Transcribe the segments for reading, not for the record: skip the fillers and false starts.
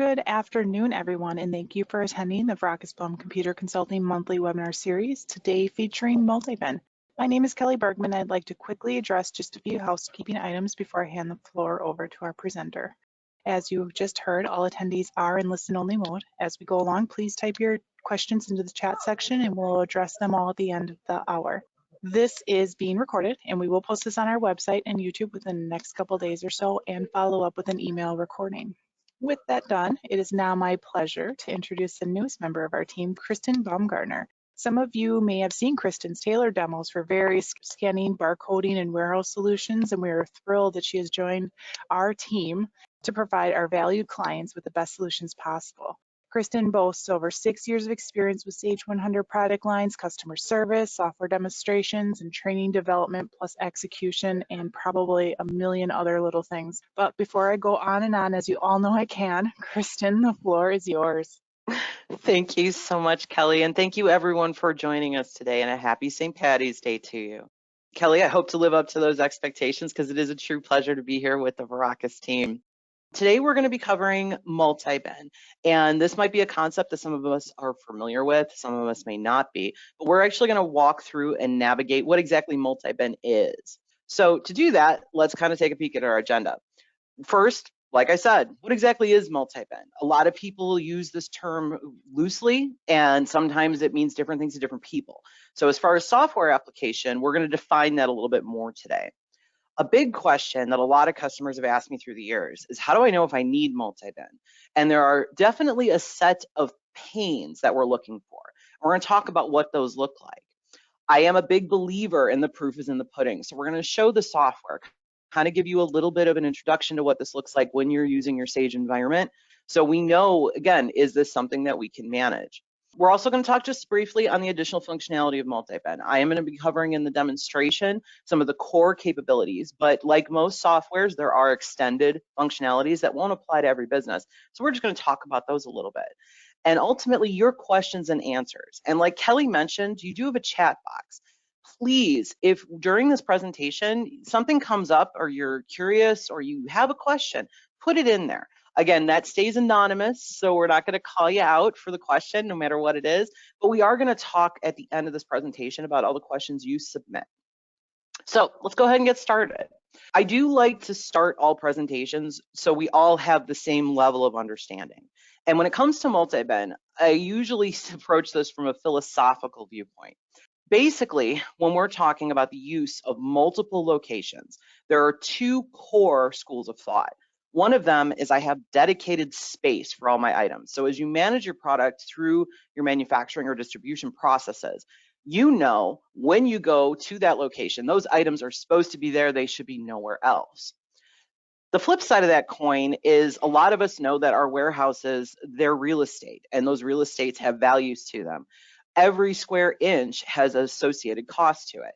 Good afternoon, everyone, and thank you for attending the Vrakas Blum Computer Consulting monthly webinar series, today featuring MultiBin. My name is Kelly Bergman. I'd like to quickly address just a few housekeeping items before I hand the floor over to our presenter. As you just heard, all attendees are in listen-only mode. As we go along, please type your questions into the chat section and we'll address them all at the end of the hour. This is being recorded and we will post this on our website and YouTube within the next couple days or so and follow up with an email recording. With that done, it is now my pleasure to introduce the newest member of our team, Kristen Baumgartner. Some of you may have seen Kristen's tailored demos for various scanning, barcoding, and warehouse solutions, and we are thrilled that she has joined our team to provide our valued clients with the best solutions possible. Kristen boasts over 6 years of experience with Sage 100 product lines, customer service, software demonstrations, and training development, plus execution, and probably a million other little things. But before I go on and on, as you all know I can, Kristen, the floor is yours. Thank you so much, Kelly, and thank you everyone for joining us today, and a happy St. Patty's Day to you. Kelly, I hope to live up to those expectations because it is a true pleasure to be here with the Vrakas team. Today, we're going to be covering MultiBin, and this might be a concept that some of us are familiar with, some of us may not be, but we're actually going to walk through and navigate what exactly MultiBin is. So to do that, let's kind of take a peek at our agenda. First, like I said, what exactly is MultiBin? A lot of people use this term loosely, and sometimes it means different things to different people. So as far as software application, we're going to define that a little bit more today. A big question that a lot of customers have asked me through the years is, how do I know if I need MultiBin? And there are definitely a set of pains that we're looking for. We're going to talk about what those look like. I am a big believer in the proof is in the pudding. So we're going to show the software, kind of give you a little bit of an introduction to what this looks like when you're using your Sage environment. So we know, again, is this something that we can manage? We're also going to talk just briefly on the additional functionality of MultiBin. I am going to be covering in the demonstration some of the core capabilities, but like most softwares, there are extended functionalities that won't apply to every business. So we're just going to talk about those a little bit. And ultimately, your questions and answers. And like Kelly mentioned, you do have a chat box. Please, if during this presentation something comes up or you're curious or you have a question, put it in there. Again, that stays anonymous, so we're not going to call you out for the question, no matter what it is, but we are going to talk at the end of this presentation about all the questions you submit. So let's go ahead and get started. I do like to start all presentations so we all have the same level of understanding. And when it comes to MultiBin, I usually approach this from a philosophical viewpoint. Basically, when we're talking about the use of multiple locations, there are two core schools of thought. One of them is I have dedicated space for all my items. So as you manage your product through your manufacturing or distribution processes, you know when you go to that location, those items are supposed to be there, they should be nowhere else. The flip side of that coin is a lot of us know that our warehouses, they're real estate, and those real estates have values to them. Every square inch has an associated cost to it.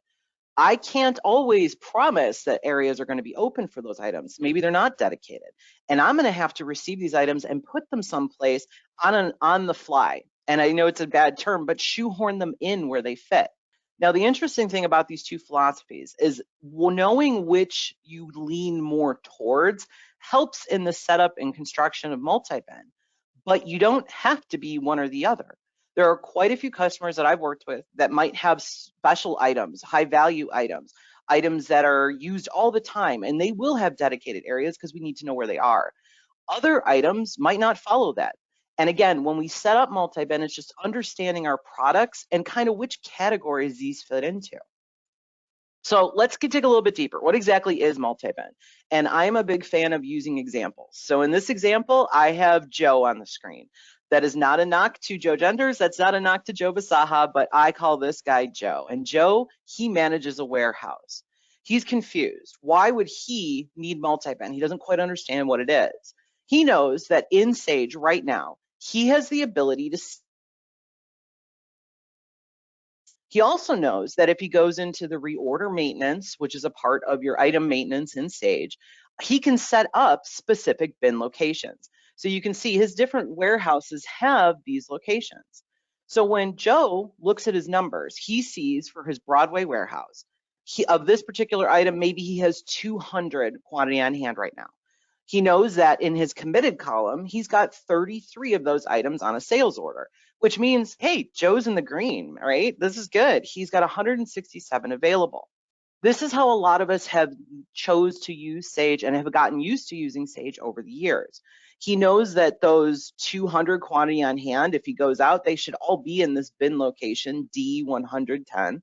I can't always promise that areas are going to be open for those items. Maybe they're not dedicated. And I'm going to have to receive these items and put them someplace on the fly. And I know it's a bad term, but shoehorn them in where they fit. Now, the interesting thing about these two philosophies is knowing which you lean more towards helps in the setup and construction of MultiBin, but you don't have to be one or the other. There are quite a few customers that I've worked with that might have special items, high value items, items that are used all the time, and they will have dedicated areas because we need to know where they are. Other items might not follow that. And again, when we set up MultiBin, it's just understanding our products and kind of which categories these fit into. So let's dig a little bit deeper. What exactly is MultiBin? And I'm a big fan of using examples. So in this example, I have Joe on the screen. That is not a knock to Joe Genders. That's not a knock to Joe Basaha, but I call this guy Joe. And Joe, he manages a warehouse. He's confused. Why would he need MultiBin? He doesn't quite understand what it is. He knows that in Sage right now, he has the ability to. He also knows that if he goes into the reorder maintenance, which is a part of your item maintenance in Sage, he can set up specific bin locations. So you can see his different warehouses have these locations. So when Joe looks at his numbers, he sees for his Broadway warehouse, of this particular item, maybe he has 200 quantity on hand right now. He knows that in his committed column, he's got 33 of those items on a sales order, which means, hey, Joe's in the green, right? This is good. He's got 167 available. This is how a lot of us have chose to use Sage and have gotten used to using Sage over the years. He knows that those 200 quantity on hand, if he goes out, they should all be in this bin location, D110.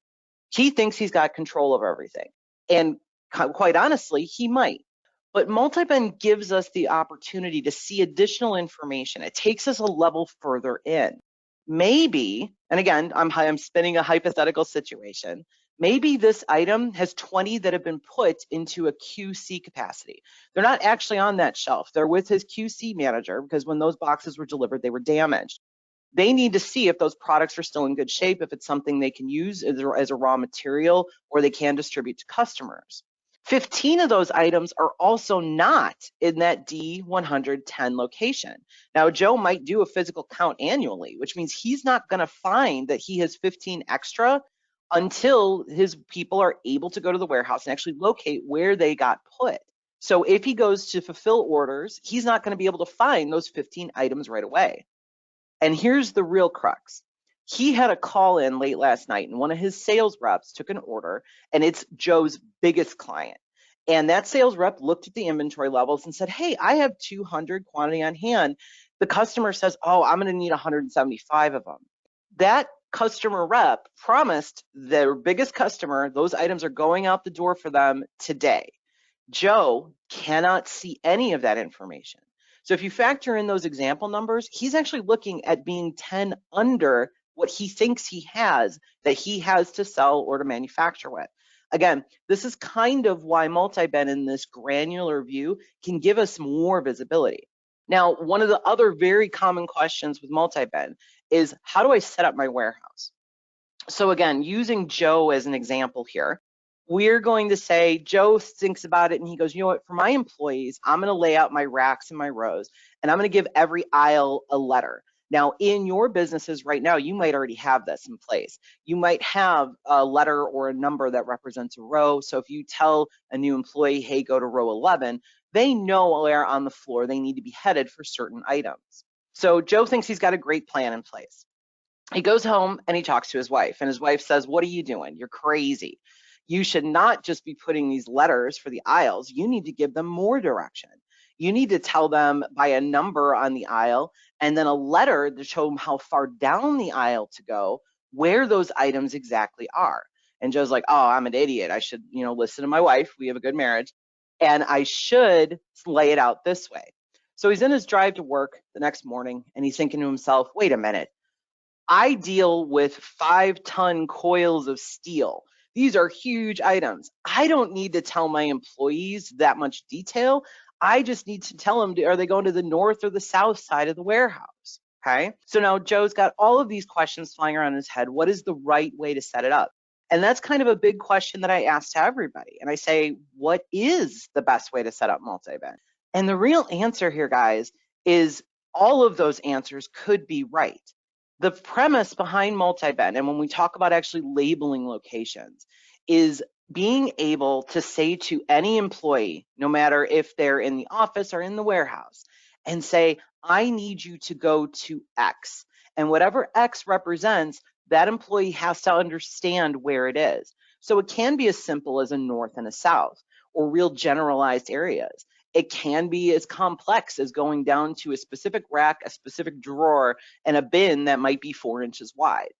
He thinks he's got control over everything. And quite honestly, he might. But MultiBin gives us the opportunity to see additional information. It takes us a level further in. Maybe, and again, I'm spinning a hypothetical situation. Maybe this item has 20 that have been put into a QC capacity. They're not actually on that shelf. They're with his QC manager because when those boxes were delivered, they were damaged. They need to see if those products are still in good shape, if it's something they can use as a raw material or they can distribute to customers. 15 of those items are also not in that D110 location. Now, Joe might do a physical count annually, which means he's not going to find that he has 15 extra until his people are able to go to the warehouse and actually locate where they got put. So if he goes to fulfill orders, he's not going to be able to find those 15 items right away. And here's the real crux. He had a call in late last night and one of his sales reps took an order and it's Joe's biggest client. And that sales rep looked at the inventory levels and said, hey, I have 200 quantity on hand. The customer says, oh, I'm going to need 175 of them. That customer rep promised their biggest customer, those items are going out the door for them today. Joe cannot see any of that information. So if you factor in those example numbers, he's actually looking at being 10 under what he thinks he has that he has to sell or to manufacture with. Again, this is kind of why MultiBin in this granular view can give us more visibility. Now, one of the other very common questions with MultiBin is, how do I set up my warehouse? So again, using Joe as an example here, we're going to say, Joe thinks about it and he goes, you know what, for my employees, I'm going to lay out my racks and my rows, and I'm going to give every aisle a letter. Now, in your businesses right now, you might already have this in place. You might have a letter or a number that represents a row. So if you tell a new employee, hey, go to row 11, they know where on the floor they need to be headed for certain items. So Joe thinks he's got a great plan in place. He goes home and he talks to his wife, and his wife says, what are you doing? You're crazy. You should not just be putting these letters for the aisles. You need to give them more direction. You need to tell them by a number on the aisle and then a letter to show them how far down the aisle to go, where those items exactly are. And Joe's like, oh, I'm an idiot. I should, listen to my wife. We have a good marriage. And I should lay it out this way. So he's in his drive to work the next morning and he's thinking to himself, wait a minute. I deal with 5-ton coils of steel. These are huge items. I don't need to tell my employees that much detail. I just need to tell them, are they going to the north or the south side of the warehouse? Okay. So now Joe's got all of these questions flying around in his head. What is the right way to set it up? And that's kind of a big question that I ask to everybody. And I say, what is the best way to set up MultiBin? And the real answer here, guys, is all of those answers could be right. The premise behind MultiBin, and when we talk about actually labeling locations, is being able to say to any employee, no matter if they're in the office or in the warehouse, and say, I need you to go to X. And whatever X represents, that employee has to understand where it is. So it can be as simple as a north and a south, or real generalized areas. It can be as complex as going down to a specific rack, a specific drawer, and a bin that might be 4 inches wide.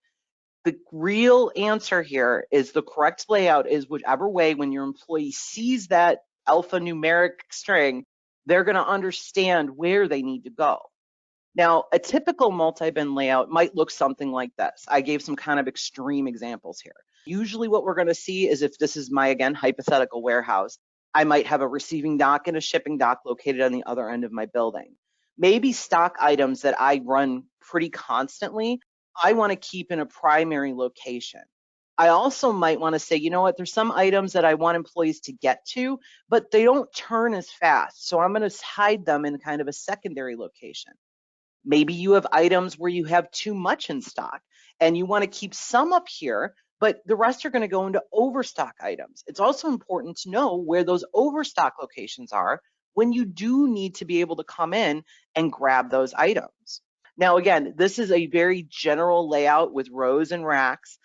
The real answer here is the correct layout is whichever way when your employee sees that alphanumeric string, they're going to understand where they need to go. Now, a typical MultiBin layout might look something like this. I gave some kind of extreme examples here. Usually what we're going to see is if this is my, again, hypothetical warehouse, I might have a receiving dock and a shipping dock located on the other end of my building. Maybe stock items that I run pretty constantly, I want to keep in a primary location. I also might want to say, you know what, there's some items that I want employees to get to, but they don't turn as fast. So I'm going to hide them in kind of a secondary location. Maybe you have items where you have too much in stock and you want to keep some up here, but the rest are going to go into overstock items. It's also important to know where those overstock locations are when you do need to be able to come in and grab those items. Now, again, this is a very general layout with rows and racks.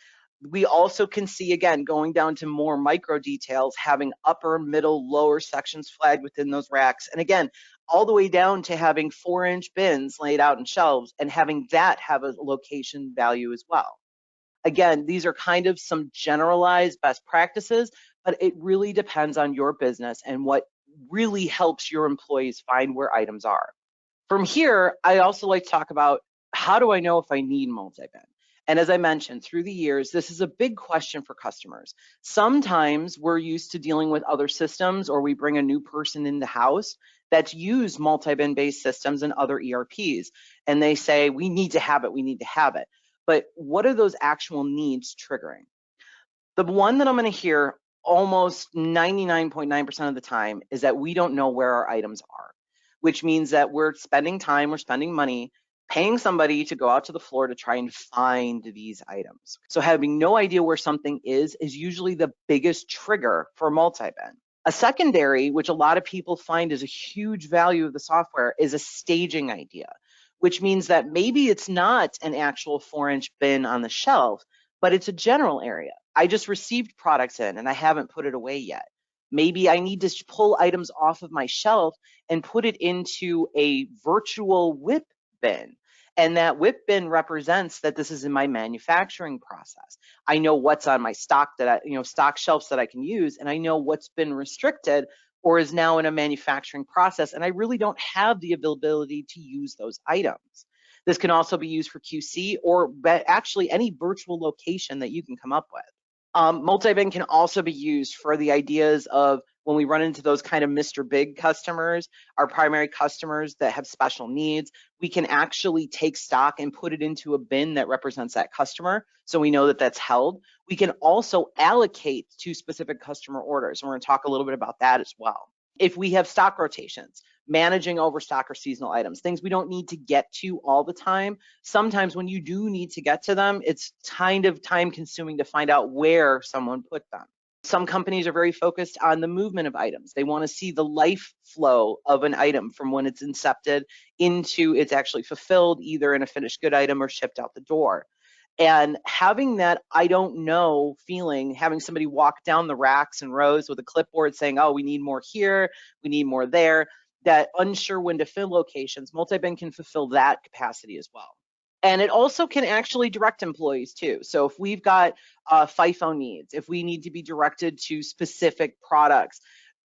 We also can see, again, going down to more micro details, having upper, middle, lower sections flagged within those racks. And again, all the way down to having 4-inch bins laid out in shelves and having that have a location value as well. Again, these are kind of some generalized best practices, but it really depends on your business and what really helps your employees find where items are. From here, I also like to talk about, how do I know if I need MultiBin? And as I mentioned, through the years, this is a big question for customers. Sometimes we're used to dealing with other systems, or we bring a new person in the house that's used MultiBin based systems and other ERPs. And they say, we need to have it, we need to have it. But what are those actual needs triggering? The one that I'm going to hear almost 99.9% of the time is that we don't know where our items are, which means that we're spending time, we're spending money, paying somebody to go out to the floor to try and find these items. So having no idea where something is usually the biggest trigger for MultiBin. A secondary, which a lot of people find is a huge value of the software, is a staging idea, which means that maybe it's not an actual 4-inch bin on the shelf, but it's a general area. I just received products in and I haven't put it away yet. Maybe I need to pull items off of my shelf and put it into a virtual WIP bin. And that WIP bin represents that this is in my manufacturing process. I know what's on my stock stock shelves that I can use, and I know what's been restricted or is now in a manufacturing process, and I really don't have the ability to use those items. This can also be used for QC or actually any virtual location that you can come up with. MultiBin can also be used for the ideas of when we run into those kind of Mr. Big customers, our primary customers that have special needs, we can actually take stock and put it into a bin that represents that customer, so we know that that's held. We can also allocate to specific customer orders, and we're going to talk a little bit about that as well. If we have stock rotations, managing overstock or seasonal items, things we don't need to get to all the time. Sometimes when you do need to get to them, it's kind of time consuming to find out where someone put them. Some companies are very focused on the movement of items. They want to see the life flow of an item from when it's incepted into it's actually fulfilled, either in a finished good item or shipped out the door. And having that I don't know feeling, having somebody walk down the racks and rows with a clipboard saying, oh, we need more here, we need more there, that unsure when to fill locations, MultiBin can fulfill that capacity as well. And it also can actually direct employees too. So if we've got FIFO needs, if we need to be directed to specific products,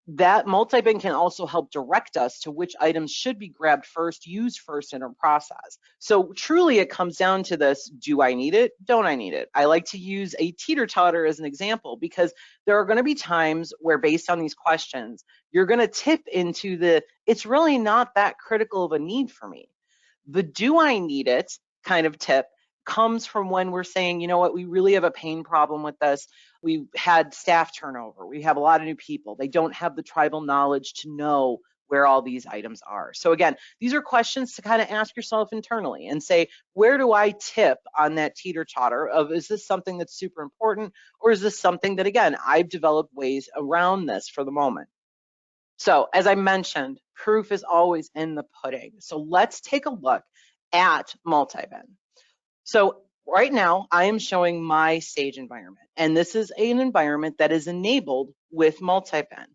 that MultiBin can also help direct us to which items should be grabbed first, used first in a process. So truly it comes down to this, do I need it? Don't I need it? I like to use a teeter-totter as an example, because there are going to be times where, based on these questions, you're going to tip into the, it's really not that critical of a need for me. The do I need it kind of tip comes from when we're saying, you know what, we really have a pain problem with this. We've had staff turnover. We have a lot of new people. They don't have the tribal knowledge to know where all these items are. So again, these are questions to kind of ask yourself internally and say, where do I tip on that teeter-totter of, is this something that's super important, or is this something that, again, I've developed ways around this for the moment? So as I mentioned, proof is always in the pudding. So let's take a look at MultiBin. So right now I am showing my Sage environment, and this is an environment that is enabled with MultiBin.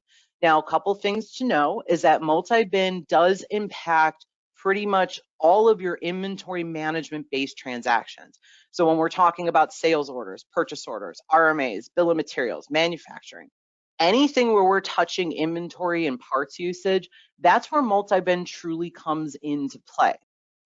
Now, a couple things to know is that MultiBin does impact pretty much all of your inventory management based transactions. So when we're talking about sales orders, purchase orders, RMAs, bill of materials, manufacturing, anything where we're touching inventory and parts usage, that's where MultiBin truly comes into play.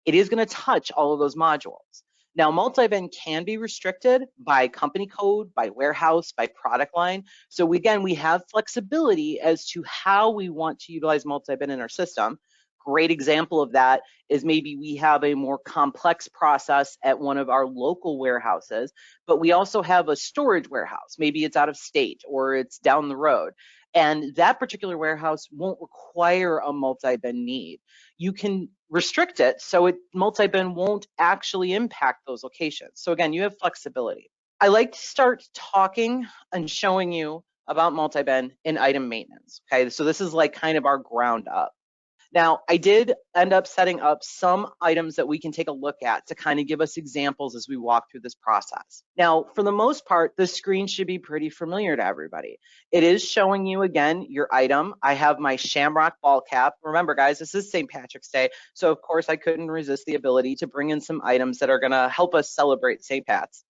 It is going to touch all of those modules. Now, MultiBin can be restricted by company code, by warehouse, by product line. So again, we have flexibility as to how we want to utilize MultiBin in our system. Great example of that is maybe we have a more complex process at one of our local warehouses, but we also have a storage warehouse. Maybe it's out of state or it's down the road. And that particular warehouse won't require a MultiBin need. You can restrict it so MultiBin won't actually impact those locations. So again, you have flexibility. I like to start talking and showing you about MultiBin in item maintenance. Okay, so this is like kind of our ground up. Now, I did end up setting up some items that we can take a look at to kind of give us examples as we walk through this process. Now, for the most part, the screen should be pretty familiar to everybody. It is showing you, again, your item. I have my shamrock ball cap. Remember, guys, this is St. Patrick's Day, so of course I couldn't resist the ability to bring in some items that are going to help us celebrate St. Pat's.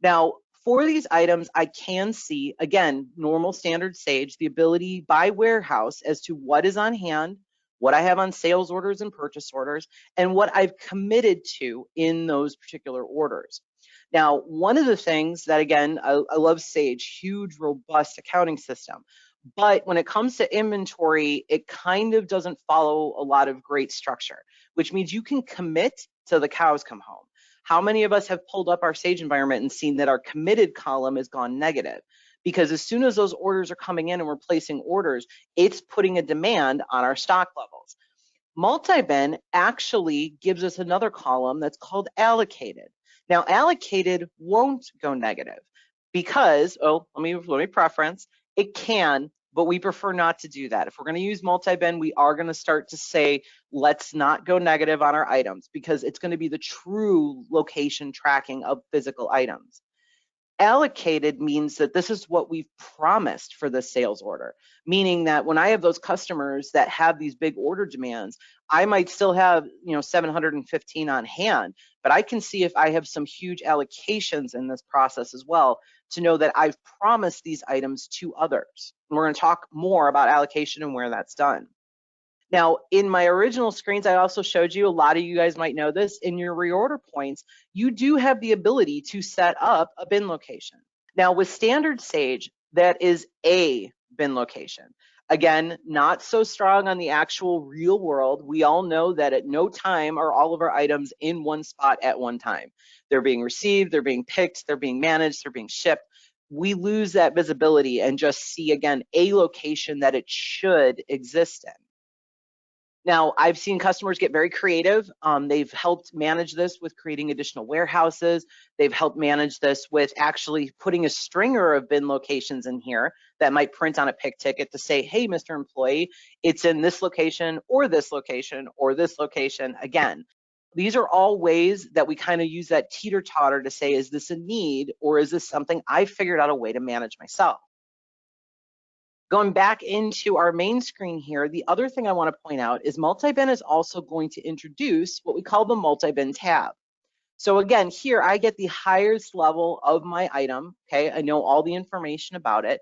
Now, for these items, I can see, again, normal standard Sage, the ability by warehouse as to what is on hand, what I have on sales orders and purchase orders, and what I've committed to in those particular orders. Now, one of the things that, again, I love Sage, huge, robust accounting system. But when it comes to inventory, it kind of doesn't follow a lot of great structure, which means you can commit till the cows come home. How many of us have pulled up our Sage environment and seen that our committed column has gone negative? Because as soon as those orders are coming in and we're placing orders, it's putting a demand on our stock levels. MultiBin actually gives us another column that's called allocated. Now, allocated won't go negative because, let me preference, it can, but we prefer not to do that. If we're going to use MultiBin, we are going to start to say, let's not go negative on our items because it's going to be the true location tracking of physical items. Allocated means that this is what we've promised for the sales order, meaning that when I have those customers that have these big order demands, I might still have 715 on hand, but I can see if I have some huge allocations in this process as well to know that I've promised these items to others. And we're going to talk more about allocation and where that's done. Now, in my original screens, I also showed you, a lot of you guys might know this, in your reorder points, you do have the ability to set up a bin location. Now, with standard Sage, that is a bin location. Again, not so strong on the actual real world. We all know that at no time are all of our items in one spot at one time. They're being received, they're being picked, they're being managed, they're being shipped. We lose that visibility and just see, again, a location that it should exist in. Now, I've seen customers get very creative. They've helped manage this with creating additional warehouses. They've helped manage this with actually putting a stringer of bin locations in here that might print on a pick ticket to say, hey, Mr. Employee, it's in this location or this location or this location again. These are all ways that we kind of use that teeter-totter to say, is this a need or is this something I figured out a way to manage myself? Going back into our main screen here, the other thing I want to point out is MultiBin is also going to introduce what we call the MultiBin tab. So again, here I get the highest level of my item, okay? I know all the information about it.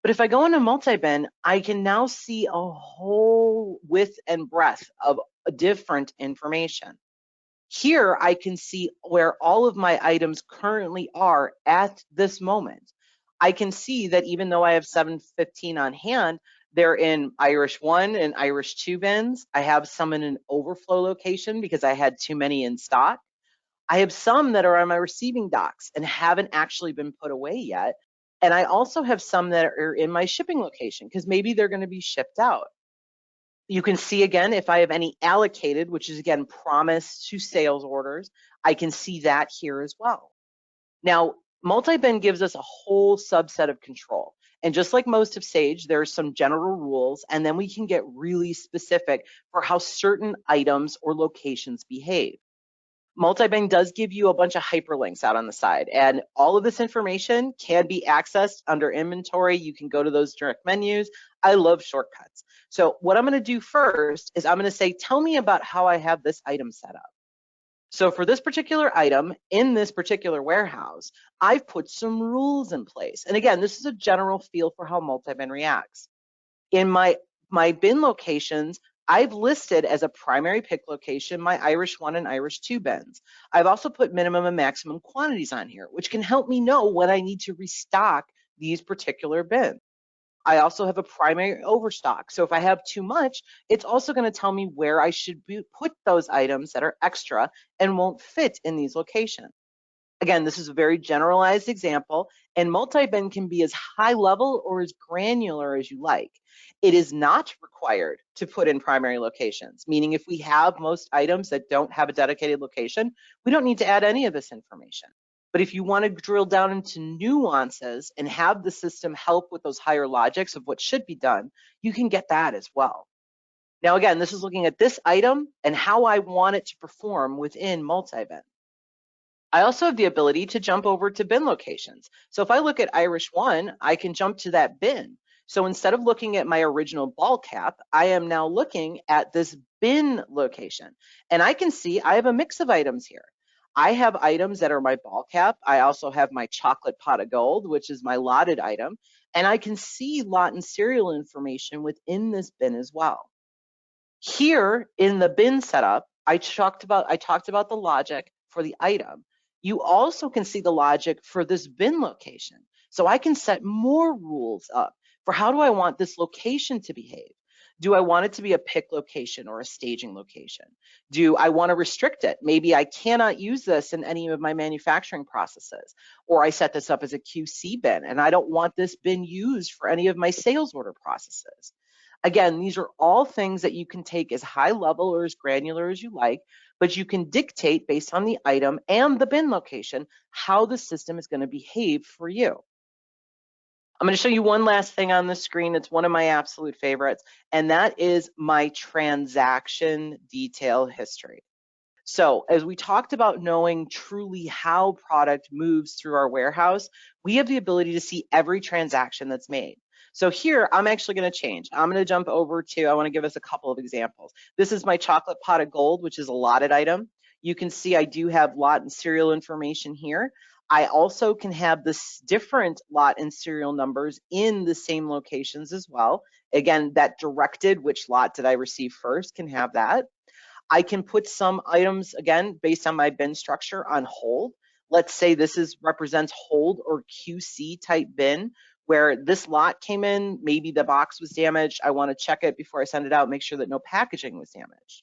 But if I go into MultiBin, I can now see a whole width and breadth of different information. Here I can see where all of my items currently are at this moment. I can see that even though I have 715 on hand, they're in Irish 1 and Irish 2 bins. I have some in an overflow location because I had too many in stock. I have some that are on my receiving docks and haven't actually been put away yet. And I also have some that are in my shipping location because maybe they're going to be shipped out. You can see again, if I have any allocated, which is again promised to sales orders, I can see that here as well. Now, MultiBin gives us a whole subset of control. And just like most of Sage, there's some general rules, and then we can get really specific for how certain items or locations behave. MultiBin does give you a bunch of hyperlinks out on the side, and all of this information can be accessed under inventory. You can go to those direct menus. I love shortcuts. So what I'm going to do first is I'm going to say, tell me about how I have this item set up. So for this particular item in this particular warehouse, I've put some rules in place. And again, this is a general feel for how MultiBin reacts. In my bin locations, I've listed as a primary pick location my Irish 1 and Irish 2 bins. I've also put minimum and maximum quantities on here, which can help me know when I need to restock these particular bins. I also have a primary overstock. So if I have too much, it's also going to tell me where I should put those items that are extra and won't fit in these locations. Again, this is a very generalized example, and MultiBin can be as high level or as granular as you like. It is not required to put in primary locations, meaning if we have most items that don't have a dedicated location, we don't need to add any of this information. But if you want to drill down into nuances and have the system help with those higher logics of what should be done, you can get that as well. Now, again, this is looking at this item and how I want it to perform within MultiBin. I also have the ability to jump over to bin locations. So if I look at Irish 1, I can jump to that bin. So instead of looking at my original ball cap, I am now looking at this bin location. And I can see I have a mix of items here. I have items that are my ball cap. I also have my chocolate pot of gold, which is my lotted item. And I can see lot and serial information within this bin as well. Here in the bin setup, I talked about the logic for the item. You also can see the logic for this bin location. So I can set more rules up for how do I want this location to behave. Do I want it to be a pick location or a staging location? Do I want to restrict it? Maybe I cannot use this in any of my manufacturing processes, or I set this up as a QC bin and I don't want this bin used for any of my sales order processes. Again, these are all things that you can take as high level or as granular as you like, but you can dictate based on the item and the bin location how the system is going to behave for you. I'm going to show you one last thing on the screen. It's one of my absolute favorites, and that is my transaction detail history. So as we talked about knowing truly how product moves through our warehouse, we have the ability to see every transaction that's made. So here, I'm actually going to change. I'm going to jump over to, I want to give us a couple of examples. This is my chocolate pot of gold, which is a lotted item. You can see I do have lot and serial information here. I also can have this different lot and serial numbers in the same locations as well. Again, that directed which lot did I receive first can have that. I can put some items, again, based on my bin structure on hold. Let's say this represents hold or QC type bin, where this lot came in, maybe the box was damaged. I want to check it before I send it out, make sure that no packaging was damaged.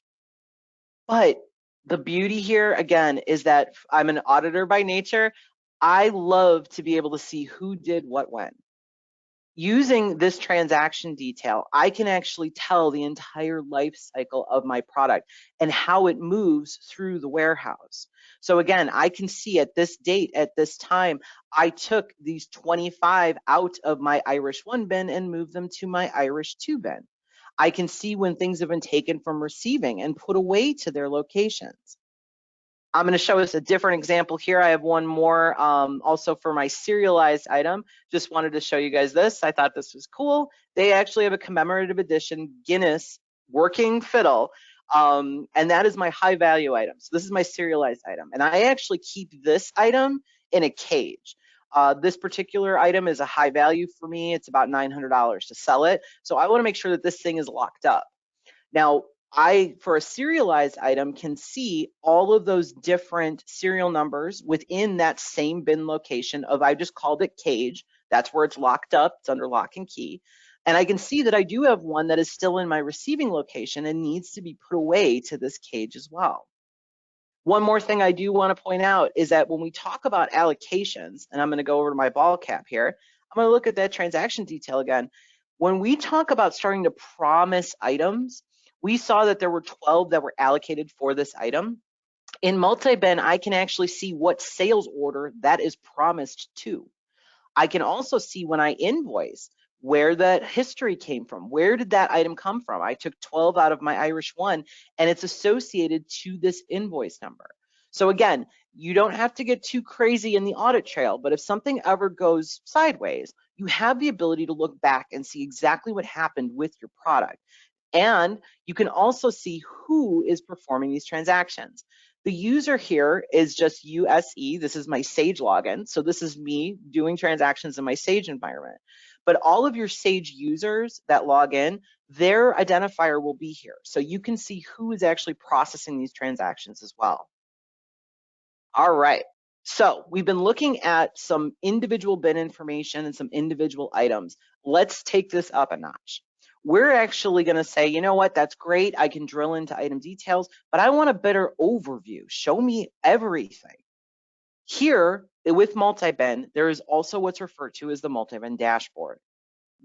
But the beauty here, again, is that I'm an auditor by nature. I love to be able to see who did what when. Using this transaction detail, I can actually tell the entire life cycle of my product and how it moves through the warehouse. So again, I can see at this date, at this time, I took these 25 out of my Irish 1 bin and moved them to my Irish 2 bin. I can see when things have been taken from receiving and put away to their locations. I'm going to show us a different example here. I have one more also for my serialized item. Just wanted to show you guys this. I thought this was cool. They actually have a commemorative edition Guinness working fiddle, and that is my high value item. So this is my serialized item, and I actually keep this item in a cage. This particular item is a high value for me. It's about $900 to sell it. So I want to make sure that this thing is locked up. Now, for a serialized item, can see all of those different serial numbers within that same bin location of, I just called it cage. That's where it's locked up. It's under lock and key. And I can see that I do have one that is still in my receiving location and needs to be put away to this cage as well. One more thing I do want to point out is that when we talk about allocations, and I'm going to go over to my ball cap here, I'm going to look at that transaction detail again. When we talk about starting to promise items, we saw that there were 12 that were allocated for this item. In MultiBin, I can actually see what sales order that is promised to. I can also see when I invoice where that history came from. Where did that item come from? I took 12 out of my Irish 1 and it's associated to this invoice number. So again, you don't have to get too crazy in the audit trail, but if something ever goes sideways, you have the ability to look back and see exactly what happened with your product. And you can also see who is performing these transactions. The user here is just USE. This is my Sage login. So this is me doing transactions in my Sage environment. But all of your Sage users that log in, their identifier will be here. So you can see who is actually processing these transactions as well. All right. So we've been looking at some individual bin information and some individual items. Let's take this up a notch. We're actually going to say, you know what, that's great. I can drill into item details, but I want a better overview. Show me everything. Here with MultiBin, there is also what's referred to as the MultiBin Dashboard.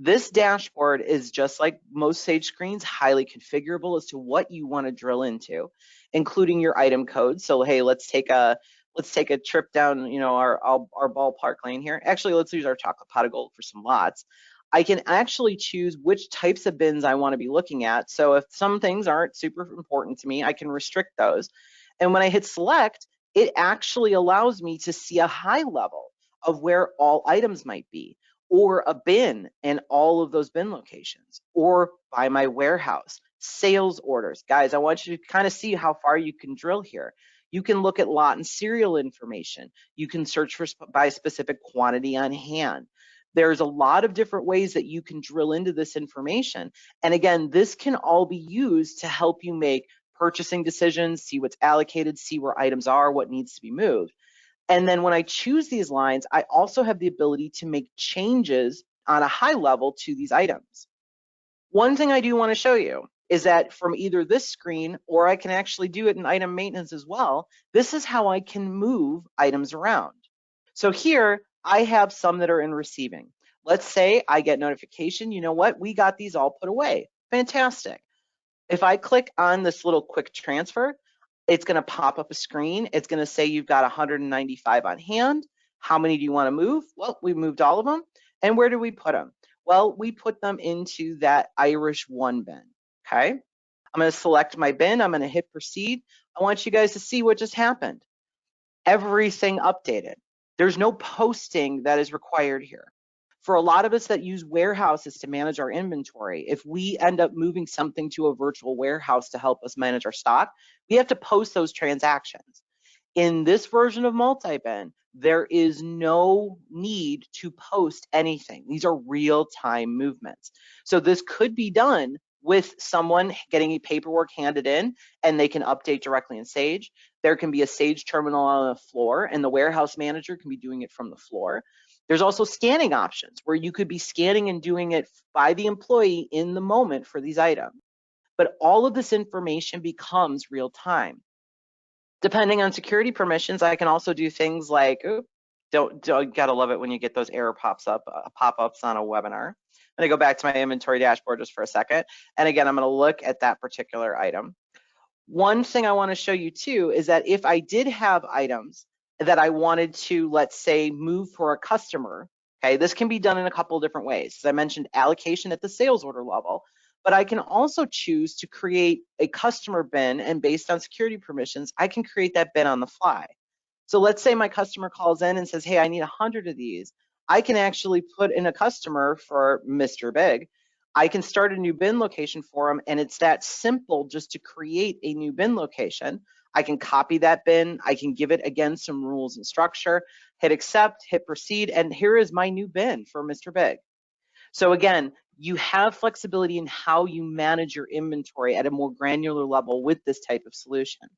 This dashboard is just like most Sage screens, highly configurable as to what you want to drill into, including your item code. So, hey, let's take a let's take a trip down, our ballpark lane here. Actually, let's use our chocolate pot of gold for some lots. I can actually choose which types of bins I want to be looking at. So if some things aren't super important to me, I can restrict those. And when I hit select, it actually allows me to see a high level of where all items might be, or a bin and all of those bin locations, or by my warehouse, sales orders. Guys, I want you to kind of see how far you can drill here. You can look at lot and serial information. You can search for by specific quantity on hand. There's a lot of different ways that you can drill into this information. And again, this can all be used to help you make purchasing decisions, see what's allocated, see where items are, what needs to be moved. And then when I choose these lines, I also have the ability to make changes on a high level to these items. One thing I do want to show you is that from either this screen, or I can actually do it in item maintenance as well, this is how I can move items around. So here I have some that are in receiving. Let's say I get notification, you know what, we got these all put away. Fantastic. If I click on this little quick transfer, it's going to pop up a screen. It's going to say you've got 195 on hand. How many do you want to move? Well, we moved all of them. And where do we put them? Well, we put them into that Irish 1 bin. Okay. I'm going to select my bin. I'm going to hit proceed. I want you guys to see what just happened. Everything updated. There's no posting that is required here. For a lot of us that use warehouses to manage our inventory, if we end up moving something to a virtual warehouse to help us manage our stock, we have to post those transactions. In this version of MultiBin, there is no need to post anything. These are real-time movements. So this could be done with someone getting paperwork handed in, and they can update directly in Sage. There can be a Sage terminal on the floor, and the warehouse manager can be doing it from the floor. There's also scanning options where you could be scanning and doing it by the employee in the moment for these items. But all of this information becomes real time. Depending on security permissions, I can also do things like, gotta love it when you get those error pop-ups on a webinar. I'm gonna go back to my inventory dashboard just for a second. And again, I'm gonna look at that particular item. One thing I wanna show you too is that if I did have items that I wanted to, let's say, move for a customer, okay, this can be done in a couple of different ways. As I mentioned, allocation at the sales order level, but I can also choose to create a customer bin, and based on security permissions, I can create that bin on the fly. So let's say my customer calls in and says, hey, I need 100 of these. I can actually put in a customer for Mr. Big. I can start a new bin location for them, and it's that simple just to create a new bin location. I can copy that bin. I can give it, again, some rules and structure, hit accept, hit proceed, and here is my new bin for Mr. Big. So again, you have flexibility in how you manage your inventory at a more granular level with this type of solution.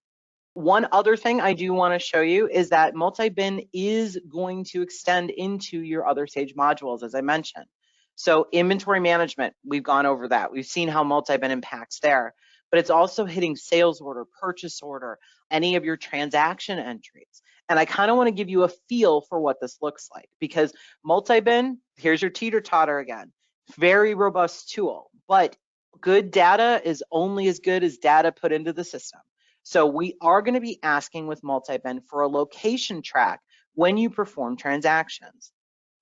One other thing I do want to show you is that MultiBin is going to extend into your other Sage modules, as I mentioned. So inventory management, we've gone over that. We've seen how MultiBin impacts there, but it's also hitting sales order, purchase order, any of your transaction entries. And I kind of want to give you a feel for what this looks like, because MultiBin, here's your teeter-totter again, very robust tool, but good data is only as good as data put into the system. So we are going to be asking with MultiBin for a location track when you perform transactions.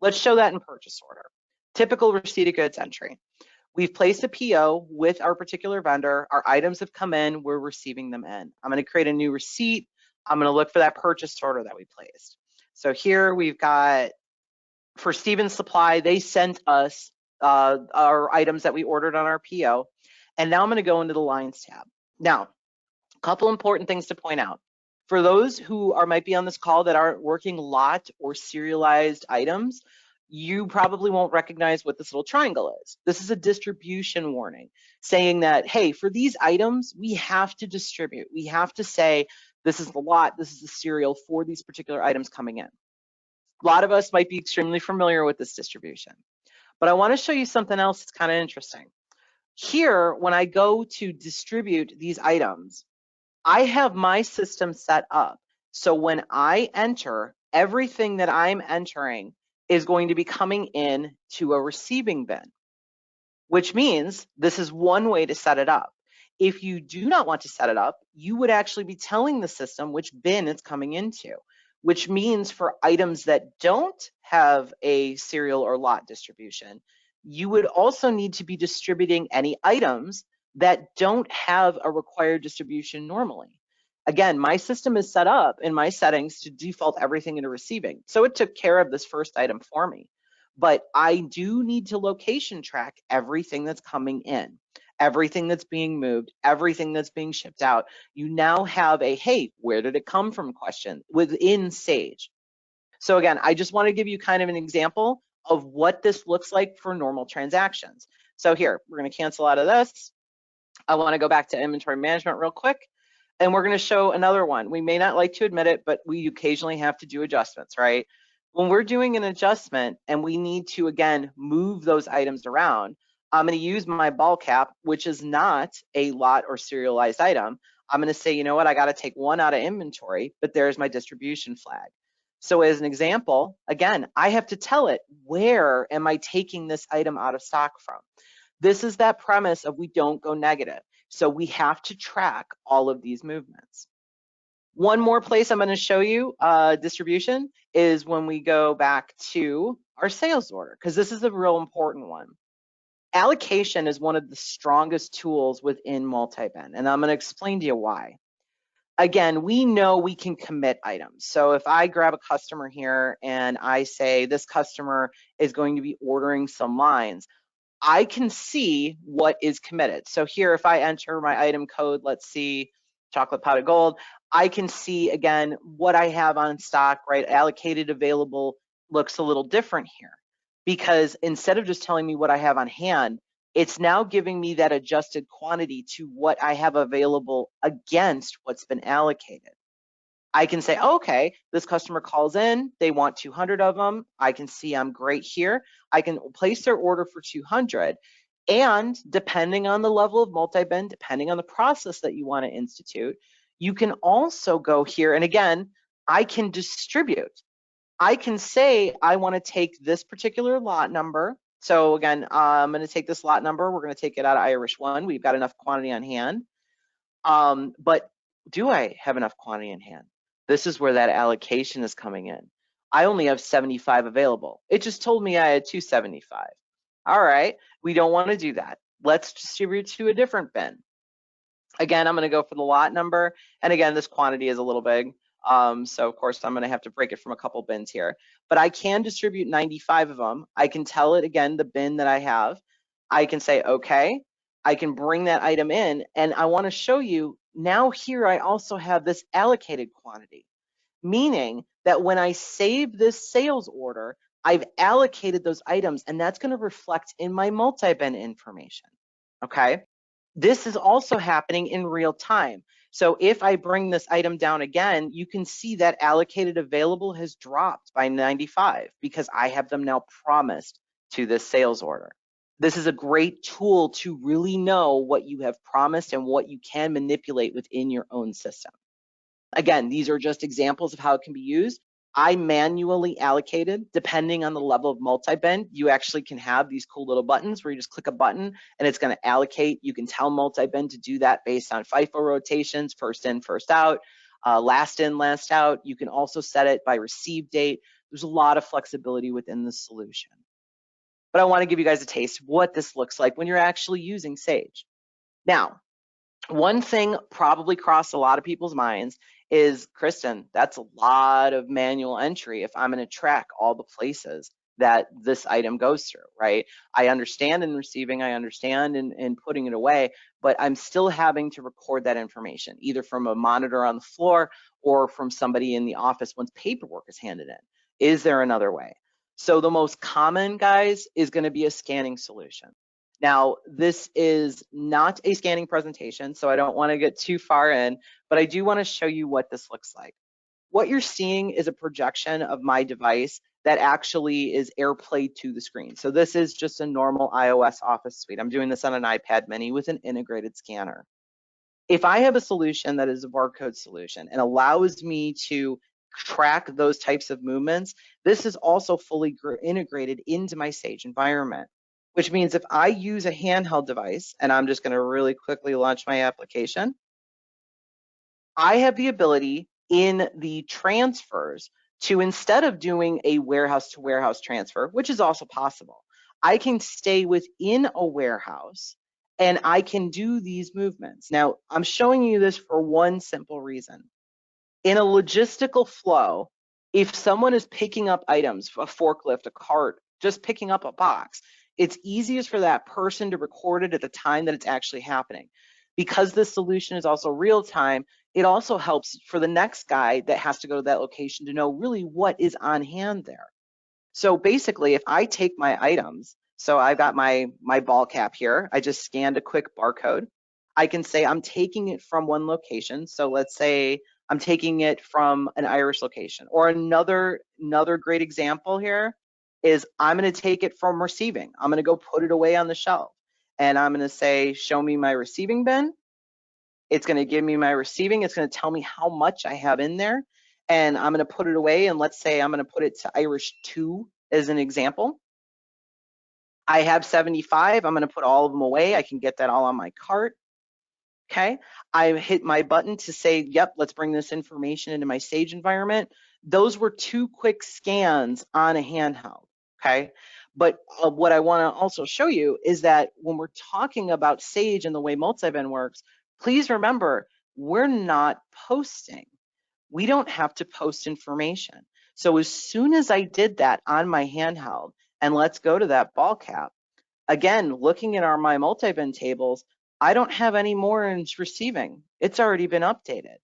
Let's show that in purchase order. Typical receipt of goods entry. We've placed a PO with our particular vendor. Our items have come in. We're receiving them in. I'm going to create a new receipt. I'm going to look for that purchase order that we placed. So here we've got, for Stevens Supply, they sent us our items that we ordered on our PO. And now I'm going to go into the lines tab. Now, a couple important things to point out. For those who might be on this call that aren't working lot or serialized items, you probably won't recognize what this little triangle is. This is a distribution warning saying that, hey, for these items, we have to distribute. We have to say, this is the lot, this is the serial for these particular items coming in. A lot of us might be extremely familiar with this distribution, but I want to show you something else that's kind of interesting. Here, when I go to distribute these items, I have my system set up. So when I enter, everything that I'm entering is going to be coming in to a receiving bin, which means this is one way to set it up. If you do not want to set it up, you would actually be telling the system which bin it's coming into. which means for items that don't have a serial or lot distribution, you would also need to be distributing any items that don't have a required distribution normally. Again, my system is set up in my settings to default everything into receiving. So it took care of this first item for me. But I do need to location track everything that's coming in, everything that's being moved, everything that's being shipped out. You now have a, hey, where did it come from question within Sage. So again, I just want to give you kind of an example of what this looks like for normal transactions. So here, we're going to cancel out of this. I want to go back to inventory management real quick. And we're going to show another one. We may not like to admit it, but we occasionally have to do adjustments, right? When we're doing an adjustment and we need to, again, move those items around, I'm going to use my ball cap, which is not a lot or serialized item. I'm going to say, you know what, I got to take one out of inventory, but there's my distribution flag. So as an example, again, I have to tell it, where am I taking this item out of stock from? This is that premise of we don't go negative. So we have to track all of these movements. One more place I'm going to show you distribution is when we go back to our sales order, because this is a real important one. Allocation is one of the strongest tools within MultiBin, and I'm going to explain to you why. Again, we know we can commit items. So if I grab a customer here and I say this customer is going to be ordering some lines, I can see what is committed. So here, if I enter my item code, let's see, chocolate powdered gold, I can see again what I have on stock, right? Allocated available looks a little different here, because instead of just telling me what I have on hand, it's now giving me that adjusted quantity to what I have available against what's been allocated. I can say, okay, this customer calls in, they want 200 of them. I can see I'm great here. I can place their order for 200. And depending on the level of MultiBin, depending on the process that you want to institute, you can also go here. And again, I can distribute. I can say, I want to take this particular lot number. So again, I'm going to take this lot number. We're going to take it out of Irish 1. We've got enough quantity on hand. But do I have enough quantity in hand? This is where that allocation is coming in. I only have 75 available. It just told me I had 275. All right, we don't want to do that. Let's distribute to a different bin. Again, I'm going to go for the lot number. And again, this quantity is a little big. So of course, I'm going to have to break it from a couple bins here. But I can distribute 95 of them. I can tell it, again, the bin that I have. I can say, okay. I can bring that item in, and I want to show you now here I also have this allocated quantity, meaning that when I save this sales order, I've allocated those items, and that's going to reflect in my MultiBin information, okay? This is also happening in real time. So if I bring this item down again, you can see that allocated available has dropped by 95 because I have them now promised to this sales order. This is a great tool to really know what you have promised and what you can manipulate within your own system. Again, these are just examples of how it can be used. I manually allocated, depending on the level of MultiBin, you actually can have these cool little buttons where you just click a button and it's going to allocate. You can tell MultiBin to do that based on FIFO rotations, first in, first out, last in, last out. You can also set it by receive date. There's a lot of flexibility within the solution. But I want to give you guys a taste of what this looks like when you're actually using Sage. Now, one thing probably crossed a lot of people's minds is, Kristen, that's a lot of manual entry if I'm going to track all the places that this item goes through, right? I understand in receiving, I understand in putting it away, but I'm still having to record that information, either from a monitor on the floor or from somebody in the office once paperwork is handed in. Is there another way? So the most common, guys, is going to be a scanning solution. Now, this is not a scanning presentation, so I don't want to get too far in, but I do want to show you what this looks like. What you're seeing is a projection of my device that actually is AirPlayed to the screen. So this is just a normal iOS Office suite. I'm doing this on an iPad mini with an integrated scanner. If I have a solution that is a barcode solution and allows me to track those types of movements, this is also fully integrated into my Sage environment, which means if I use a handheld device, and I'm just going to really quickly launch my application, I have the ability in the transfers to, instead of doing a warehouse to warehouse transfer, which is also possible, I can stay within a warehouse and I can do these movements. Now, I'm showing you this for one simple reason. In a logistical flow, if someone is picking up items, a forklift, a cart, just picking up a box, it's easiest for that person to record it at the time that it's actually happening. Because this solution is also real time, it also helps for the next guy that has to go to that location to know really what is on hand there. So basically, if I take my items, so I've got my ball cap here, I just scanned a quick barcode. I can say I'm taking it from one location. So let's say I'm taking it from an Irish location. Or another great example here is I'm going to take it from receiving. I'm going to go put it away on the shelf. And I'm going to say, show me my receiving bin. It's going to give me my receiving. It's going to tell me how much I have in there. And I'm going to put it away. And let's say I'm going to put it to Irish 2 as an example. I have 75. I'm going to put all of them away. I can get that all on my cart. Okay. I hit my button to say, yep, let's bring this information into my Sage environment. Those were 2 quick scans on a handheld. Okay. But what I want to also show you is that when we're talking about Sage and the way MultiBin works, please remember, we're not posting. We don't have to post information. So as soon as I did that on my handheld, and let's go to that ball cap, again, looking at my MultiBin tables, I don't have any more in receiving. It's already been updated.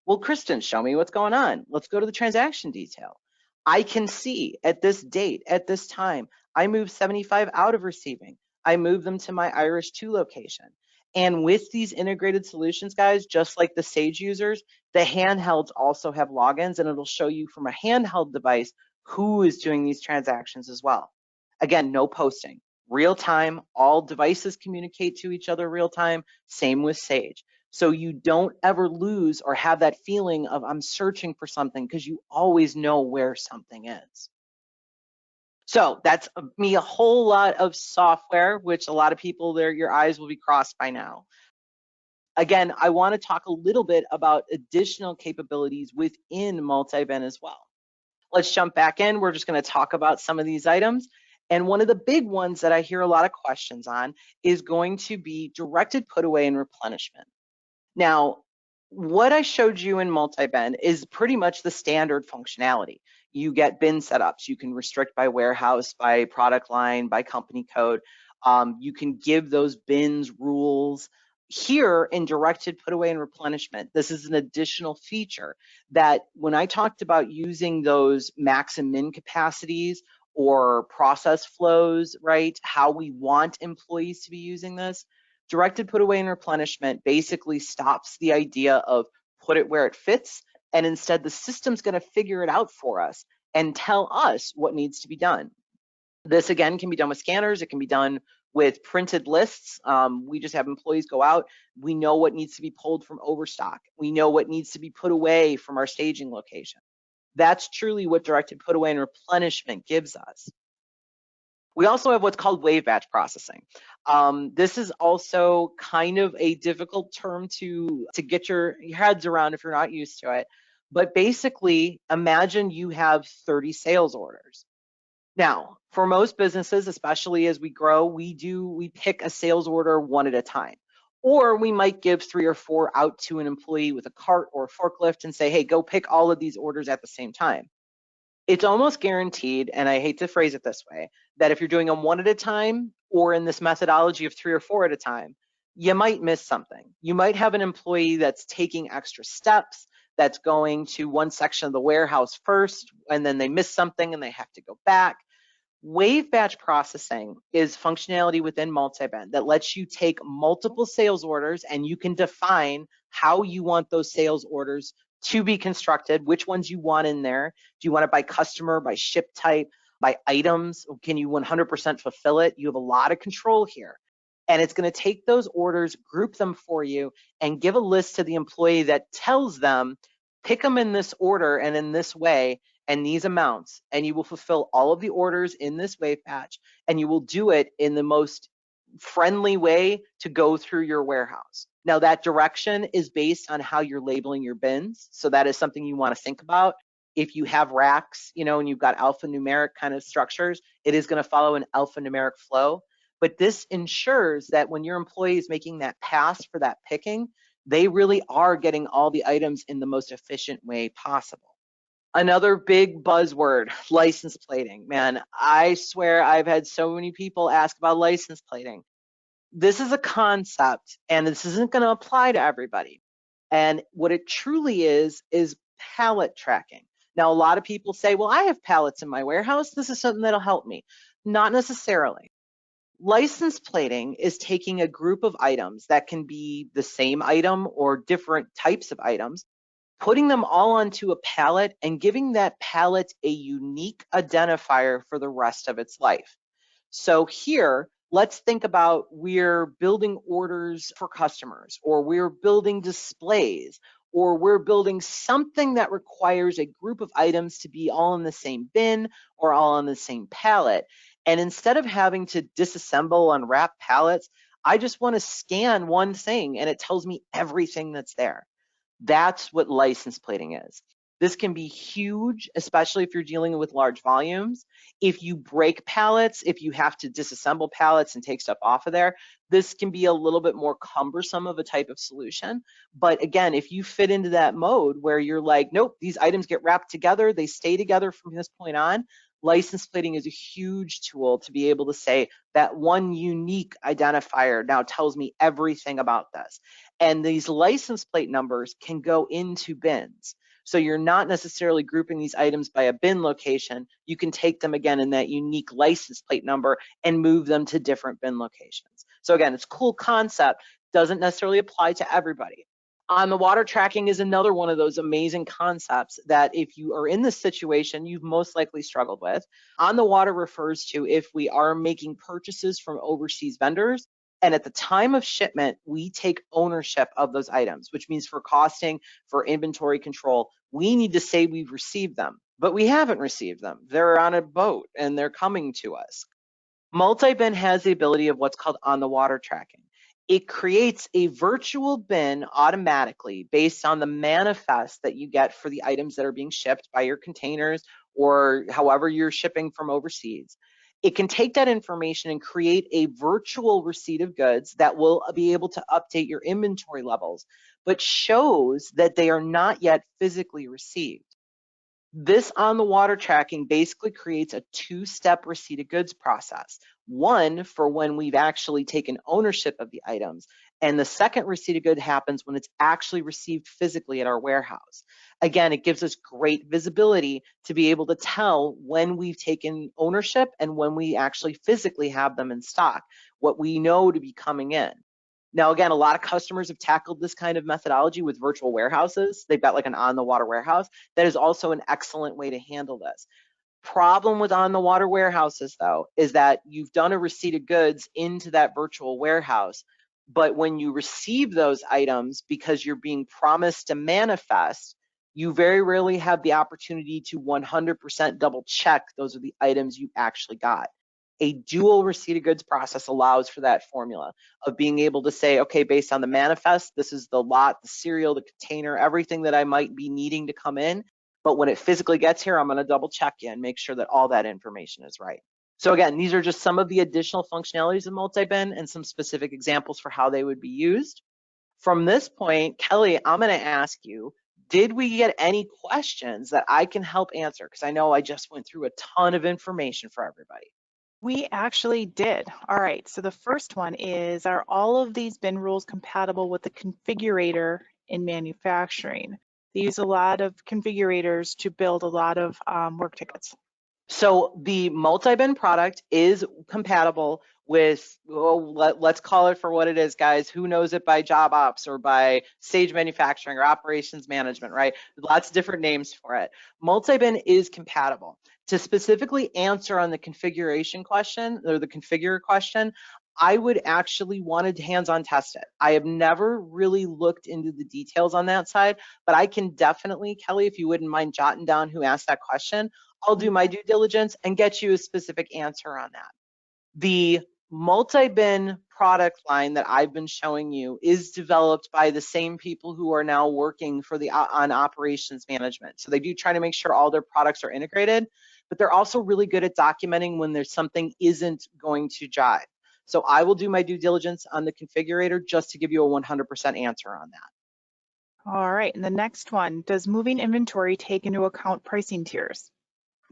Well, Kristen, show me what's going on. Let's go to the transaction detail. I can see at this date, at this time, I moved 75 out of receiving. I moved them to my Irish 2 location. And with these integrated solutions, guys, just like the Sage users, the handhelds also have logins, and it'll show you from a handheld device who is doing these transactions as well. Again, no posting. Real time, all devices communicate to each other real time, same with Sage. So you don't ever lose or have that feeling of I'm searching for something, because you always know where something is. So that's me, a whole lot of software, which a lot of people there, your eyes will be crossed by now. Again, I want to talk a little bit about additional capabilities within MultiBin as well. Let's jump back in. We're just going to talk about some of these items. And one of the big ones that I hear a lot of questions on is going to be directed put away and replenishment. Now, what I showed you in MultiBin is pretty much the standard functionality. You get bin setups. You can restrict by warehouse, by product line, by company code. You can give those bins rules. Here in directed put away and replenishment, this is an additional feature that when I talked about using those max and min capacities or process flows, right, how we want employees to be using this, directed put away and replenishment basically stops the idea of put it where it fits, and instead the system's going to figure it out for us and tell us what needs to be done. This again can be done with scanners. It can be done with printed lists. We just have employees go out. We know what needs to be pulled from overstock. We know what needs to be put away from our staging location. That's truly what directed put away and replenishment gives us. We also have what's called wave batch processing. This is also kind of a difficult term to get your heads around if you're not used to it. But basically, imagine you have 30 sales orders. Now, for most businesses, especially as we grow, we pick a sales order one at a time. Or we might give 3 or 4 out to an employee with a cart or a forklift and say, hey, go pick all of these orders at the same time. It's almost guaranteed, and I hate to phrase it this way, that if you're doing them one at a time or in this methodology of 3 or 4 at a time, you might miss something. You might have an employee that's taking extra steps, that's going to one section of the warehouse first, and then they miss something and they have to go back. Wave batch processing is functionality within MultiBin that lets you take multiple sales orders and you can define how you want those sales orders to be constructed, which ones you want in there. Do you want it by customer, by ship type, by items? Can you 100% fulfill it? You have a lot of control here. And it's going to take those orders, group them for you, and give a list to the employee that tells them, pick them in this order and in this way, and these amounts, and you will fulfill all of the orders in this wave batch, and you will do it in the most friendly way to go through your warehouse. Now that direction is based on how you're labeling your bins. So that is something you want to think about. If you have racks, and you've got alphanumeric kind of structures, it is going to follow an alphanumeric flow. But this ensures that when your employee is making that pass for that picking, they really are getting all the items in the most efficient way possible. Another big buzzword, license plating. Man, I swear I've had so many people ask about license plating. This is a concept, and this isn't going to apply to everybody. And what it truly is pallet tracking. Now, a lot of people say, well, I have pallets in my warehouse. This is something that'll help me. Not necessarily. License plating is taking a group of items that can be the same item or different types of items, putting them all onto a pallet and giving that pallet a unique identifier for the rest of its life. So here, let's think about we're building orders for customers, or we're building displays, or we're building something that requires a group of items to be all in the same bin or all on the same pallet. And instead of having to disassemble, unwrap pallets, I just want to scan one thing and it tells me everything that's there. That's what license plating is. This can be huge, especially if you're dealing with large volumes. If you break pallets, if you have to disassemble pallets and take stuff off of there, this can be a little bit more cumbersome of a type of solution. But again, if you fit into that mode where you're like, nope, these items get wrapped together, they stay together from this point on, license plating is a huge tool to be able to say that one unique identifier now tells me everything about this. And these license plate numbers can go into bins. So you're not necessarily grouping these items by a bin location. You can take them again in that unique license plate number and move them to different bin locations. So again, it's a cool concept, doesn't necessarily apply to everybody. On the water tracking is another one of those amazing concepts that if you are in this situation, you've most likely struggled with. On the water refers to if we are making purchases from overseas vendors, and at the time of shipment, we take ownership of those items, which means for costing, for inventory control, we need to say we've received them, but we haven't received them. They're on a boat and they're coming to us. MultiBin has the ability of what's called on the water tracking. It creates a virtual bin automatically based on the manifest that you get for the items that are being shipped by your containers or however you're shipping from overseas. It can take that information and create a virtual receipt of goods that will be able to update your inventory levels, but shows that they are not yet physically received. This on the water tracking basically creates a two-step receipt of goods process. One for when we've actually taken ownership of the items, and the second receipt of good happens when it's actually received physically at our warehouse. Again, it gives us great visibility to be able to tell when we've taken ownership and when we actually physically have them in stock, what we know to be coming in. Now, again, a lot of customers have tackled this kind of methodology with virtual warehouses. They've got like an on-the-water warehouse. That is also an excellent way to handle this. Problem with on-the-water warehouses, though, is that you've done a receipt of goods into that virtual warehouse, but when you receive those items, because you're being promised a manifest, you very rarely have the opportunity to 100% double check those are the items you actually got. A dual receipt of goods process allows for that formula of being able to say, okay, based on the manifest, this is the lot, the serial, the container, everything that I might be needing to come in. But when it physically gets here, I'm going to double check you and make sure that all that information is right. So again, these are just some of the additional functionalities of MultiBin and some specific examples for how they would be used. From this point, Kelly, I'm going to ask you, did we get any questions that I can help answer? Because I know I just went through a ton of information for everybody. We actually did. All right, so the first one is, are all of these bin rules compatible with the configurator in manufacturing? They use a lot of configurators to build a lot of work tickets. So the MultiBin product is compatible with, let's call it for what it is, guys. Who knows it by job ops or by stage manufacturing or operations management, right? Lots of different names for it. MultiBin is compatible. To specifically answer on the configuration question or the configure question, I would actually want to hands-on test it. I have never really looked into the details on that side, but I can definitely, Kelly, if you wouldn't mind jotting down who asked that question, I'll do my due diligence and get you a specific answer on that. The MultiBin product line that I've been showing you is developed by the same people who are now working for on operations management. So they do try to make sure all their products are integrated, but they're also really good at documenting when there's something isn't going to jive. So I will do my due diligence on the configurator just to give you a 100% answer on that. All right, and the next one, does moving inventory take into account pricing tiers?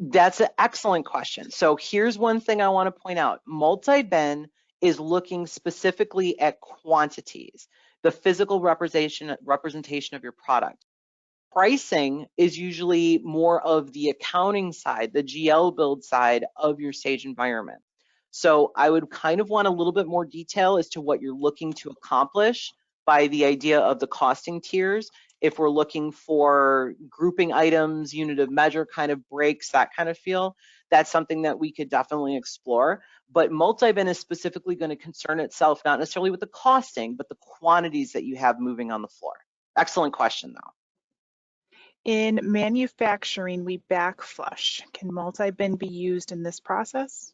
That's an excellent question. So here's one thing I want to point out. MultiBin is looking specifically at quantities, the physical representation of your product. Pricing is usually more of the accounting side, the GL build side of your stage environment. So I would kind of want a little bit more detail as to what you're looking to accomplish by the idea of the costing tiers. If we're looking for grouping items, unit of measure kind of breaks, that kind of feel, that's something that we could definitely explore. But MultiBin is specifically going to concern itself not necessarily with the costing, but the quantities that you have moving on the floor. Excellent question, though. In manufacturing, we backflush. Can MultiBin be used in this process?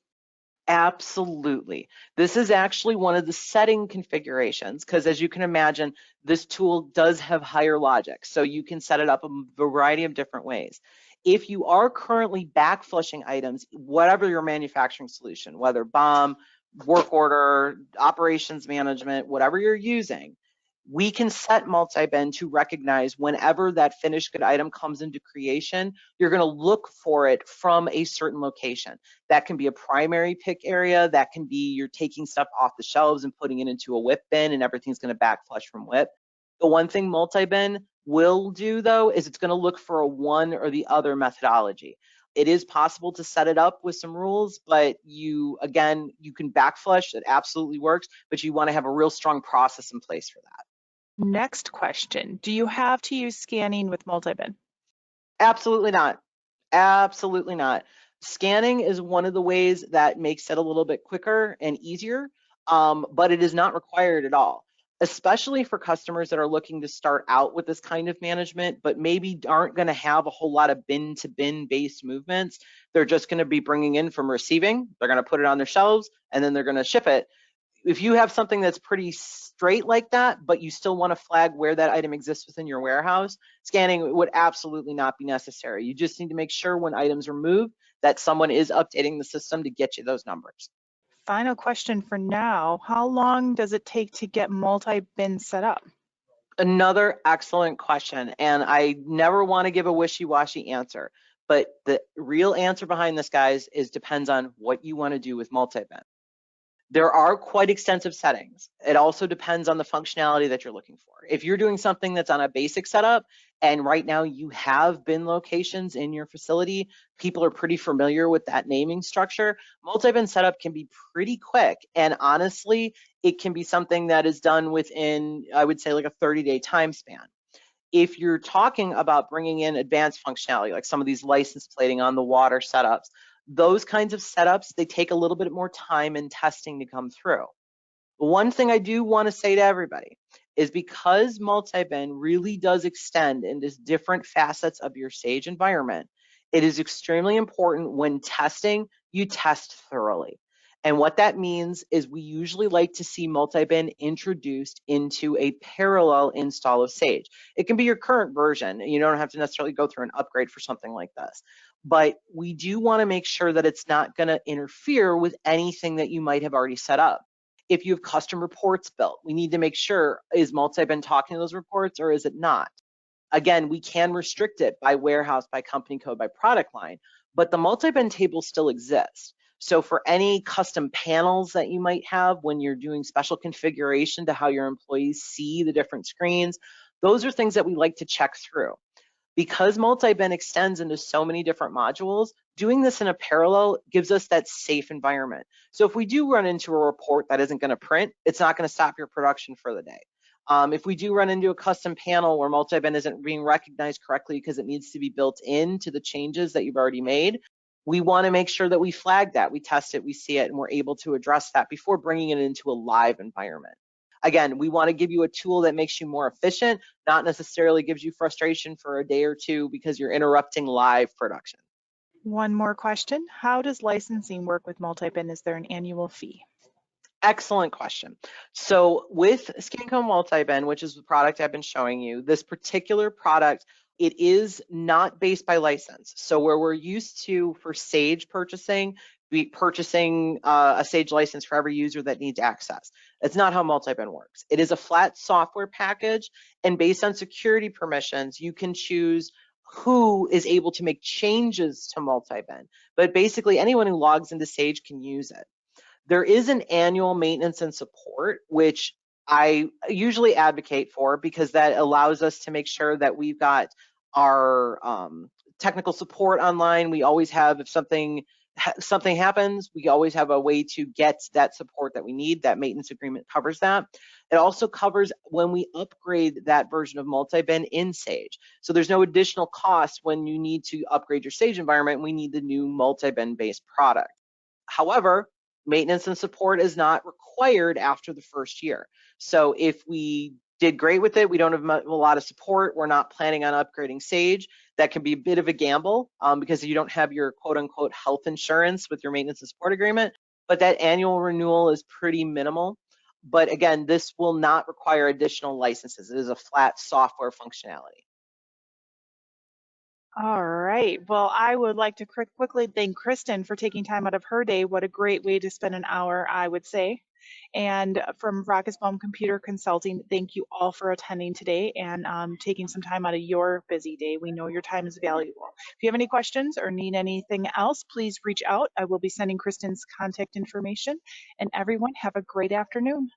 Absolutely. This is actually one of the setting configurations because, as you can imagine, this tool does have higher logic. So you can set it up a variety of different ways. If you are currently backflushing items, whatever your manufacturing solution, whether BOM, work order, operations management, whatever you're using, we can set MultiBin to recognize whenever that finished good item comes into creation, you're going to look for it from a certain location. That can be a primary pick area. That can be you're taking stuff off the shelves and putting it into a WIP bin and everything's going to backflush from WIP. The one thing MultiBin will do, though, is it's going to look for a one or the other methodology. It is possible to set it up with some rules, but you can backflush. It absolutely works, but you want to have a real strong process in place for that. Next question, do you have to use scanning with MultiBin? Absolutely not. Absolutely not. Scanning is one of the ways that makes it a little bit quicker and easier, but it is not required at all, especially for customers that are looking to start out with this kind of management, but maybe aren't going to have a whole lot of bin to bin based movements. They're just going to be bringing in from receiving, they're going to put it on their shelves, and then they're going to ship it. If you have something that's pretty straight like that, but you still want to flag where that item exists within your warehouse, scanning would absolutely not be necessary. You just need to make sure when items are moved that someone is updating the system to get you those numbers. Final question for now, how long does it take to get MultiBin set up? Another excellent question, and I never want to give a wishy-washy answer, but the real answer behind this, guys, is depends on what you want to do with MultiBin. There are quite extensive settings. It also depends on the functionality that you're looking for. If you're doing something that's on a basic setup, and right now you have bin locations in your facility, people are pretty familiar with that naming structure, MultiBin setup can be pretty quick. And honestly, it can be something that is done within, I would say, like a 30-day time span. If you're talking about bringing in advanced functionality, like some of these license plating on the water setups, those kinds of setups, they take a little bit more time and testing to come through. One thing I do want to say to everybody is because MultiBin really does extend into different facets of your stage environment, it is extremely important when testing, you test thoroughly. And what that means is we usually like to see MultiBin introduced into a parallel install of Sage. It can be your current version. You don't have to necessarily go through an upgrade for something like this. But we do want to make sure that it's not going to interfere with anything that you might have already set up. If you have custom reports built, we need to make sure, is MultiBin talking to those reports or is it not? Again, we can restrict it by warehouse, by company code, by product line, but the MultiBin table still exists. So for any custom panels that you might have when you're doing special configuration to how your employees see the different screens, those are things that we like to check through. Because MultiBin extends into so many different modules, doing this in a parallel gives us that safe environment. So if we do run into a report that isn't going to print, it's not going to stop your production for the day. If we do run into a custom panel where MultiBin isn't being recognized correctly because it needs to be built into the changes that you've already made, we want to make sure that we flag that, we test it, we see it, and we're able to address that before bringing it into a live environment. Again, we want to give you a tool that makes you more efficient, not necessarily gives you frustration for a day or two because you're interrupting live production. One more question. How does licensing work with MultiBin? Is there an annual fee? Excellent question. So with Scanco MultiBin, which is the product I've been showing you, this particular product, it is not based by license. So where we're used to for Sage purchasing, be purchasing a Sage license for every user that needs access. That's not how MultiBin works. It is a flat software package, and based on security permissions, you can choose who is able to make changes to MultiBin. But basically, anyone who logs into Sage can use it. There is an annual maintenance and support, which I usually advocate for because that allows us to make sure that we've got our technical support online. We always have, if something happens, we always have a way to get that support that we need. That maintenance agreement covers that. It also covers when we upgrade that version of MultiBin in Sage. So there's no additional cost when you need to upgrade your Sage environment. We need the new MultiBin based product. However, maintenance and support is not required after the first year. So if we did great with it, we don't have a lot of support, we're not planning on upgrading Sage, that can be a bit of a gamble because you don't have your quote unquote health insurance with your maintenance and support agreement, but that annual renewal is pretty minimal. But again, this will not require additional licenses. It is a flat software functionality. All right. Well, I would like to quickly thank Kristen for taking time out of her day. What a great way to spend an hour, I would say. And from Vrakas Blum Computer Consulting, thank you all for attending today and taking some time out of your busy day. We know your time is valuable. If you have any questions or need anything else, please reach out. I will be sending Kristen's contact information. And everyone, have a great afternoon.